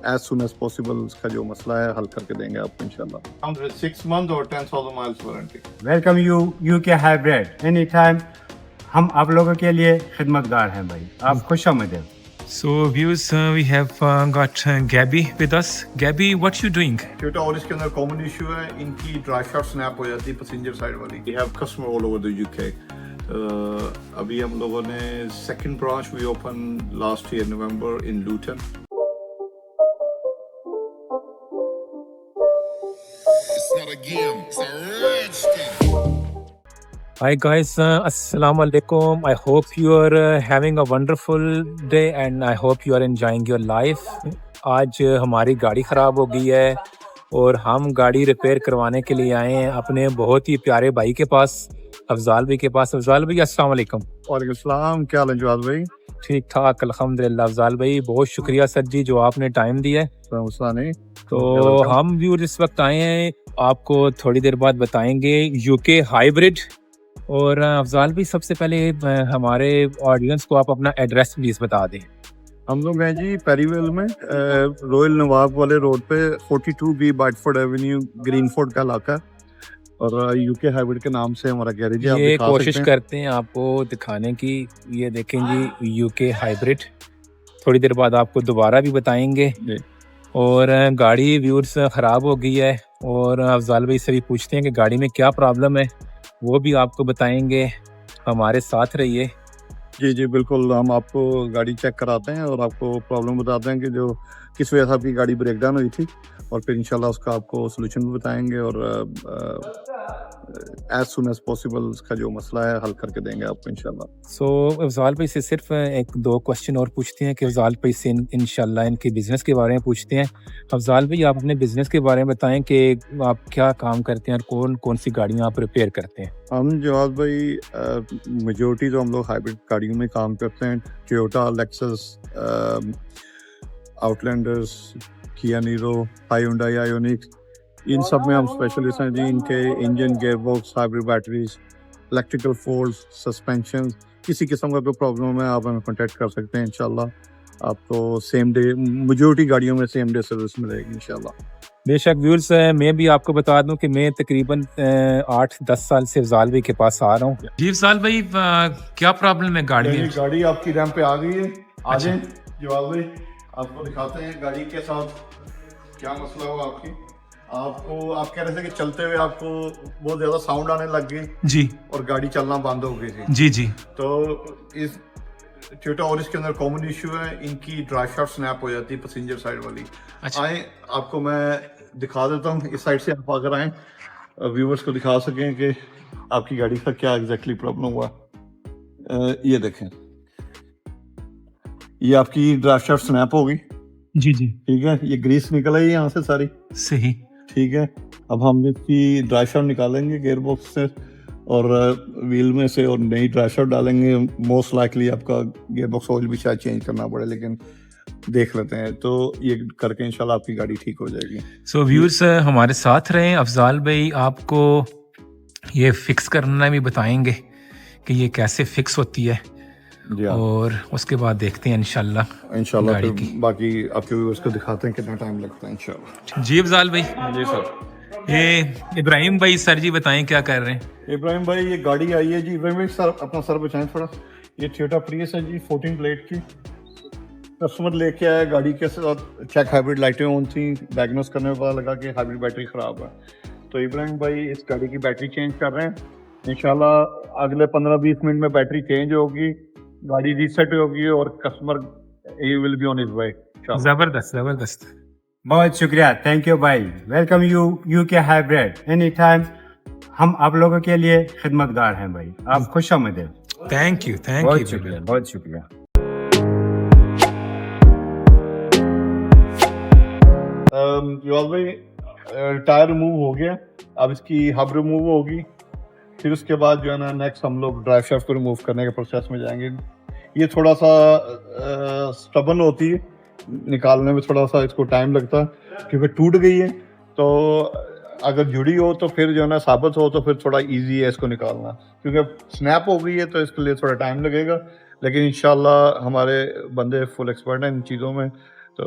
As soon as possible इसका जो मसला है हल करके देंगे आपको इंशाल्लाह। 6 month और 10,000 miles warranty. Welcome you UK hybrid any time. हम आप लोगों के लिए खिदमतगार हैं भाई, आप खुश आमदीद। So viewers, we have got Gabby with us. Gabby, what you doing? क्योंकि और इसके अंदर कॉमन इशू है, इनकी ड्राइव शाफ्ट स्नैप हो जाती है पैसेंजर साइड वाली। We have customer all over the UK. अभी हम लोगों ने second branch we open last year November in Luton. It's not a game, it's a rich thing. Hi guys, Assalamu alaikum. I hope you are having a wonderful day and I hope you are enjoying your life. आज हमारी गाड़ी ख़राब हो गई है और हम गाड़ी रिपेयर करवाने के लिए आए हैं अपने बहुत ही प्यारे भाई के पास, अफजाल भाई के पास। अफजाल भाई अस्सलाम वालेकुम। वालेकुम सलाम, क्या हाल है जवाद भाई? ठीक ठाक अल्हम्दुलिल्लाह। अफजाल भाई बहुत शुक्रिया सर जी जो आपने टाइम दिया है। मसला नहीं। तो हम व्यूअर इस वक्त आए हैं, आपको थोड़ी देर बाद बताएंगे यूके हाइब्रिड। और अफजाल भी सबसे पहले हमारे ऑडियंस को आप अपना एड्रेस प्लीज बता दें। हम लोग हैं जी पेरीवेल में, रॉयल नवाब वाले रोड पे 42B बाइटफोर्ड एवेन्यू, ग्रीनफोर्ड का इलाका, और यूके हाइब्रिड के नाम से हमारा गैरेज है। ये कोशिश करते हैं आपको दिखाने की। ये देखें जी यूके हाइब्रिड, थोड़ी देर बाद आपको दोबारा भी बताएंगे। और गाड़ी व्यूअर्स ख़राब हो गई है और अफजाल भाई से भी पूछते हैं कि गाड़ी में क्या प्रॉब्लम है, वो भी आपको बताएंगे। हमारे साथ रहिए। जी जी बिल्कुल, हम आपको गाड़ी चेक कराते हैं और आपको प्रॉब्लम बताते हैं कि जो किस वजह से आपकी गाड़ी ब्रेक डाउन हुई थी, और फिर इंशाल्लाह उसका आपको सोल्यूशन भी बताएंगे और एज सुन एज पॉसिबल उसका जो मसला है हल करके देंगे आपको इंशाल्लाह। सो अफजाल भाई से सिर्फ एक दो क्वेश्चन और पूछते हैं कि अफजाल भाई से इंशाल्लाह इनके बिज़नेस के बारे में पूछते हैं। अफजाल भाई आप अपने बिज़नेस के बारे में बताएं कि आप क्या काम करते हैं और कौन कौन सी गाड़ियाँ आप रिपेयर करते हैं। हम जवाब भाई मेजोरिटी तो हम लोग हाइब्रिड गाड़ियों में काम करते हैं। टोयोटा, लेक्सस, आउटलैंडर्स, किया नीरो, हायोंडाई आयोनिक्स, इन सब में हम स्पेशलिस्ट हैं जी। इनके engine, gearbox, hybrid batteries, electrical faults, suspension, किसी किस्म का कोई प्रॉब्लम है आप हमें कांटेक्ट कर सकते हैं इंशाल्लाह। आपको सेम डे, मेजोरिटी गाड़ियों में सेम डे सर्विस मिलेगी इंशाल्लाह। बेशक व्यूअर्स, मैं भी आपको बता दूं कि मैं तकरीबन 8-10 साल से अफजाल भाई के पास आ रहा हूँ। जी अफजाल भाई, क्या प्रॉब्लम है गाड़ी में? गाड़ी आपकी रैंप पे आ गई है। आ जाए जवाब भाई, आपको दिखाते हैं गाड़ी के साथ क्या मसला हुआ आपकी। आपको आप कह रहे थे कि चलते हुए आपको बहुत ज्यादा साउंड आने लग गई जी, और गाड़ी चलना बंद हो गई थी। जी जी। तो इस टोयोटा और इसके अंदर कॉमन इशू है, इनकी ड्राइव शाफ्ट स्नैप हो जाती है पैसेंजर साइड वाली। अच्छा। आए आपको मैं दिखा देता हूँ, इस साइड से आप अगर आए व्यूवर्स को दिखा सकें कि आपकी गाड़ी का क्या एग्जैक्टली प्रॉब्लम हुआ। ये देखें, ये आपकी ड्राइव शाफ्ट स्नैप हो गई। जी जी, ठीक है, ये ग्रीस निकल आई यहाँ से सारी। सही। ठीक है, अब हम इसकी ड्राइव शाफ्ट निकालेंगे गेयरबॉक्स से और व्हील में से और नई ड्राइव शाफ्ट डालेंगे। मोस्ट लाइकली आपका गेयरबॉक्स ऑयल भी शायद चेंज करना पड़े, लेकिन देख लेते हैं। तो ये करके इंशाल्लाह आपकी गाड़ी ठीक हो जाएगी। सो व्यूअर्स, हमारे साथ रहें। अफजाल भाई आपको ये फिक्स करना भी बताएंगे कि ये कैसे फिक्स होती है, और उसके बाद देखते हैं इंशाल्लाह फिर बाकी आपके व्यूअर्स को दिखाते हैं कितना टाइम लगता है इंशाल्लाह। जी अफजाल भाई। जी सर। ये इब्राहिम भाई सर जी बताएं क्या कर रहे हैं। इब्राहिम भाई, ये गाड़ी आई है जी। इब्राहिम भाई सर अपना सर बचाएं थोड़ा। ये टोयोटा प्रियस है जी, 14 प्लेट की। कस्टमर लेके आया, गाड़ी के साथ चेक हाइब्रिड लाइटें ऑन थी, डायग्नोस करने में पता लगा कि हाइब्रिड बैटरी ख़राब है। तो इब्राहिम भाई इस गाड़ी की बैटरी चेंज कर रहे हैं। इंशाल्लाह अगले 15-20 मिनट में बैटरी चेंज होगी, गाड़ी रीसेट होगी और customer he will be on his way. जबरदस्त जबरदस्त, बहुत शुक्रिया, थैंक यू भाई। Welcome you UK hybrid any time. हम आप लोगों के लिए खिदमतगार हैं भाई, आप खुश आमदीद। थैंक यू बहुत शुक्रिया, बहुत शुक्रिया। जवाब भाई, टायर रिमूव हो गया, अब इसकी हब रिमूव होगी। फिर उसके बाद जो है ना नेक्स्ट हम लोग ड्राइव शाफ्ट को रिमूव करने के प्रोसेस में जाएंगे। ये थोड़ा सा स्टबन होती है, निकालने में थोड़ा सा इसको टाइम लगता है क्योंकि टूट गई है। तो अगर जुड़ी हो तो फिर जो है ना साबित हो तो फिर थोड़ा इजी है इसको निकालना, क्योंकि स्नैप हो गई है तो इसके लिए थोड़ा टाइम लगेगा। लेकिन इंशाल्लाह हमारे बंदे फुल एक्सपर्ट हैं इन चीज़ों में, So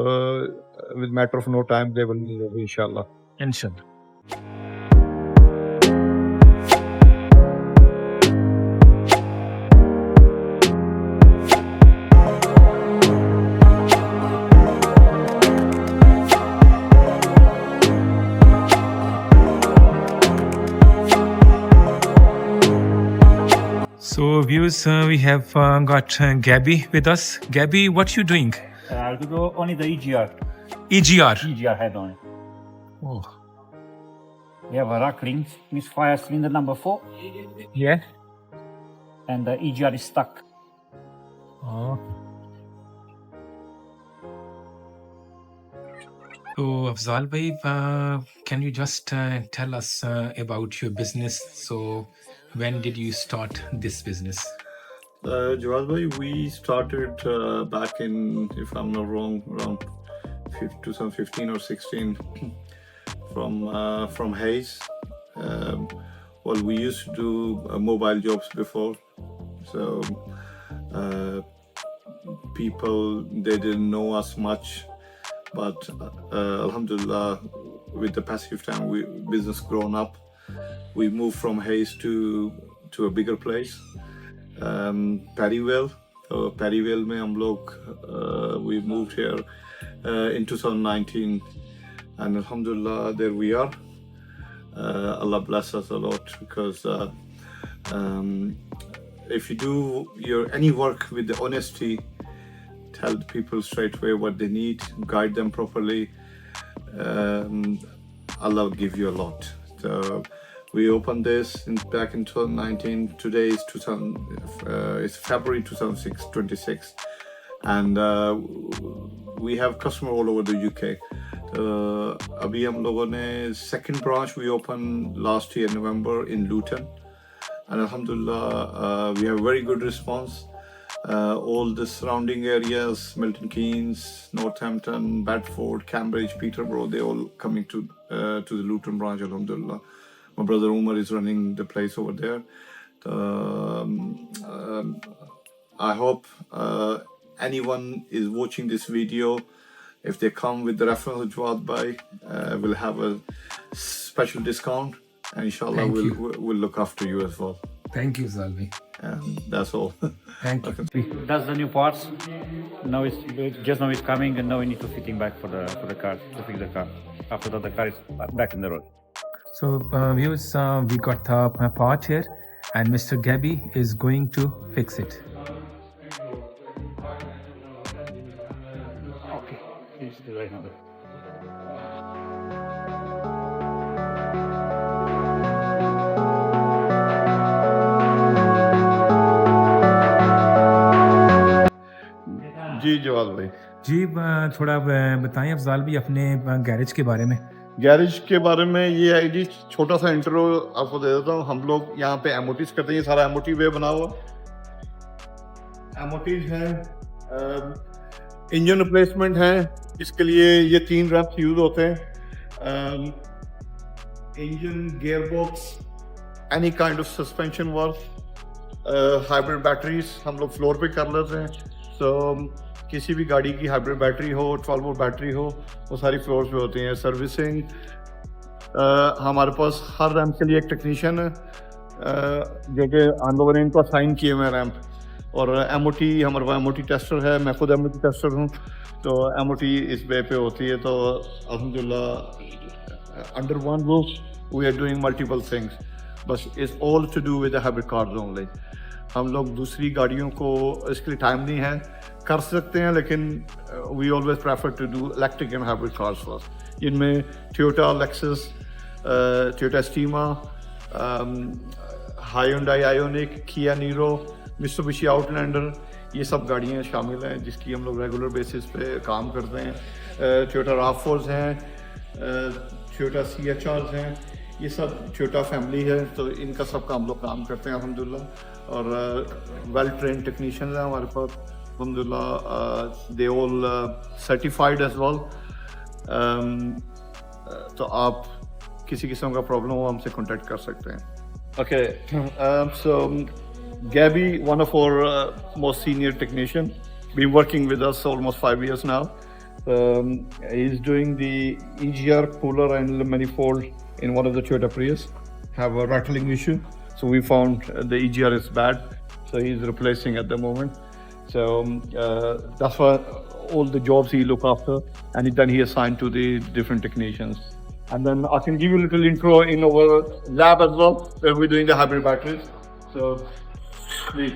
with matter of no time, they will be ready, inshallah. Inshallah. So viewers, we have got Gabby with us. Gabby, what you doing? I'll do only the EGR. EGR. Head on it. Oh, We have a rack ring, misfire cylinder number 4, yeah. and the EGR is stuck. Oh. So Afzal bhai, can you just tell us about your business? So when did you start this business? Jawad bhai, we started back in, if I'm not wrong, around 2015 or 16 from Hayes. Well, we used to do mobile jobs before, so people, they didn't know us much, but alhamdulillah, with the passage of time, business grown up. We moved from Hayes to a bigger place, Perryville. So Perryville में हम लोग we moved here in 2019, and alhamdulillah, there we are. Allah bless us a lot, because if you do any work with the honesty, tell the people straight away what they need, guide them properly, Allah will give you a lot. So we opened this back in 2019. Today is it's February 2026, and we have customer all over the UK. अभी हम लोगों ने second branch we opened last year November in Luton, and alhamdulillah we have very good response. All the surrounding areas, Milton Keynes, Northampton, Bedford, Cambridge, Peterborough, they all coming to the Luton branch, alhamdulillah. My brother Umar is running the place over there. I hope anyone is watching this video, if they come with the reference of Jawad bhai, we'll have a special discount, and inshallah Thank you. we'll look after you as well. Thank you, Zalvi. And that's all. Thank you. That's the new parts. Now it's coming, and now we need to fitting back for the car, to fix the car. After that, the car is back in the road. So viewers, we got the part here, and Mr. Gabby is going to fix it. Okay, it's the right number. जी जवाद भाई, जी थोड़ा बताएं अफजाल भी अपने garage के बारे में. Garage के बारे में ये है जी, छोटा सा इंट्रो आपको दे देता हूँ. हम लोग यहाँ पे एमओटीज करते हैं, ये सारा एमओटी वे बना हुआ एमओटीज हैं. इंजन रिप्लेसमेंट है, इसके लिए ये 3 रैम्प्स यूज होते हैं. Engine, gear box, any kind of suspension work, hybrid batteries हम लोग फ्लोर पे कर लेते हैं. सो किसी भी गाड़ी की हाइब्रिड बैटरी हो, 12 वोल्ट बैटरी हो, वो सारी फ्लोर पे होती हैं. सर्विसिंग, हमारे पास हर रैम्प के लिए एक टेक्नीशियन है जो कि ऑन ओवर इनको साइन किए हुए रैम्प. और एमओटी, हमारे पास एमओटी टेस्टर है, मैं खुद एमओटी टेस्टर हूँ, तो एमओटी इस वे पे होती है. तो अल्हम्दुलिल्लाह under one roof we are doing multiple things, बस it's all to do with hybrid cars only. हम लोग दूसरी गाड़ियों को इसके लिए टाइम नहीं है, कर सकते हैं, लेकिन we always prefer to do electric and hybrid cars first. इनमें Toyota Lexus, Toyota Estima, Hyundai Ioniq, Kia Niro, Mitsubishi Outlander, ये सब गाड़ियाँ शामिल हैं जिसकी हम लोग रेगुलर बेसिस पे काम करते हैं. टोयोटा राफोर्स हैं, टोयोटा CHRs हैं, ये सब टोयोटा फैमिली है, तो इनका सब का हम लोग काम करते हैं अल्हम्दुलिल्लाह. और वेल ट्रेन टेक्नीशियंस हैं हमारे पास अल्हम्दुलिल्लाह. They all certified as well. तो आप किसी किस्म का प्रॉब्लम हो हमसे कांटेक्ट कर सकते हैं. Okay, so Gabby, one of our most senior technician, been working with us almost 5 years now. He's doing the EGR cooler and the manifold in one of the Toyota Prius have a rattling issue. So we found the EGR is bad. So he's replacing at the moment. So that's why all the jobs he look after, and then he assigned to the different technicians. And then I can give you a little intro in our lab as well, where we're doing the hybrid batteries. So please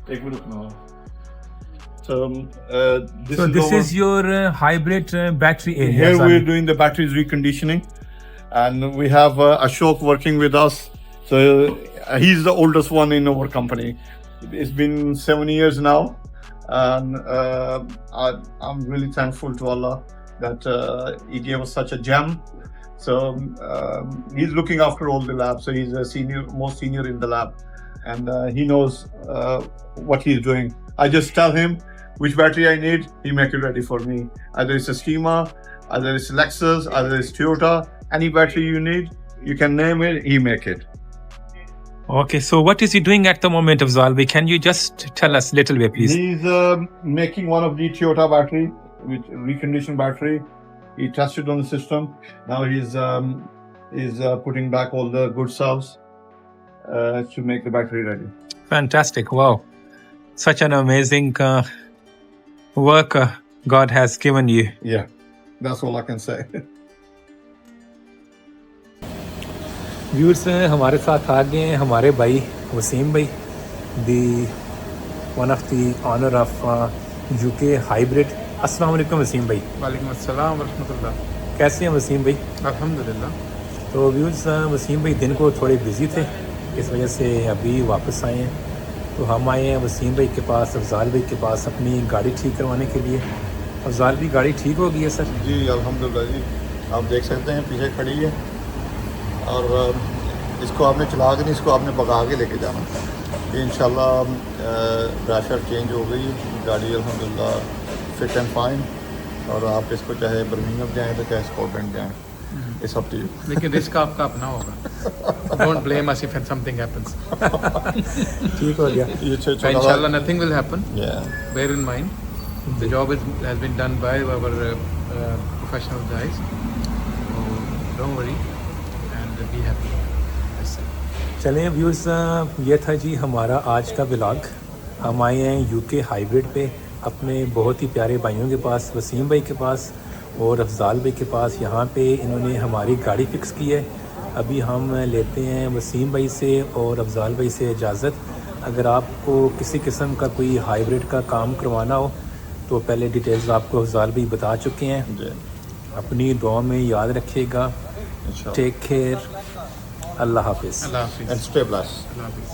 take a look now. So this is your hybrid battery area. Here Zali. we're doing the batteries reconditioning, and we have Ashok working with us. So he's the oldest one in our company. It's been 7 years now, and I'm really thankful to Allah that He gave us such a gem. So he's looking after all the labs. So he's a most senior in the lab, and he knows what he's doing. I just tell him which battery I need, he make it ready for me. Either it's a Schema, either it's Lexus, either it's Toyota. Any battery you need, you can name it, he make it. Okay, so what is he doing at the moment, Afzal? Can you just tell us a little bit, please? He's making one of the Toyota battery, with reconditioned battery. He tested on the system. Now he's putting back all the good cells to make the battery ready. Fantastic. Wow. Such an amazing work God has given you. Yeah, that's all I can say. Viewers हमारे साथ आ गए हैं हमारे भाई वसीम भाई the one of the owner of UK hybrid. अस्सलाम वालेकुम वसीम भाई। वालेकुम अस्सलाम वरहमतुल्लाह। कैसे हैं वसीम भाई? अल्हम्दुलिल्लाह। तो व्यूअर्स वसीम भाई दिन को थोड़े बिजी थे, इस वजह से अभी वापस आए हैं। तो हम आए हैं वसीम भाई के पास, अफजाल भाई के पास अपनी गाड़ी ठीक करवाने के लिए। अफजाल की गाड़ी ठीक हो गई है सर? जी अल्हम्दुलिल्लाह जी, आप देख सकते हैं पीछे खड़ी है, और इसको आपने चला के नहीं, इसको आपने भगा के लेके जाना। ये इंशाल्लाह ब्रशर चेंज हो गई, गाड़ी अल्हम्दुलिल्लाह फिट एंड फाइन, और आप इसको चाहे बर्मिंघम जाएँ तो चाहे स्कॉटलैंड जाएँ, इट्स अप टू यू। लेकिन रिस्क आपका अपना होगा। Don't blame us if something happens. ठीक हो गया ये इंशाल्लाह nothing will happen. Yeah. Bear in mind the job has been done by our professional guys. Don't worry and be happy. चलें व्यूअर्स, ये था जी हमारा आज का व्लॉग। हम आए हैं यूके हाइब्रिड पे अपने बहुत ही प्यारे भाइयों के पास, वसीम भाई के पास और अफजाल भाई के पास। यहाँ पे इन्होंने हमारी गाड़ी फिक्स की है। अभी हम लेते हैं वसीम भाई से और अफजाल भाई से इजाज़त। अगर आपको किसी किस्म का कोई हाइब्रिड का काम करवाना हो तो पहले डिटेल्स आपको अफजाल भाई बता चुके हैं। जी अपनी दुआ में याद रखिएगा। इंशाल्लाह। Take care. अल्लाह हाफिज़। अल्लाह हाफिज़। And stay blessed. अल्लाह हाफिज़।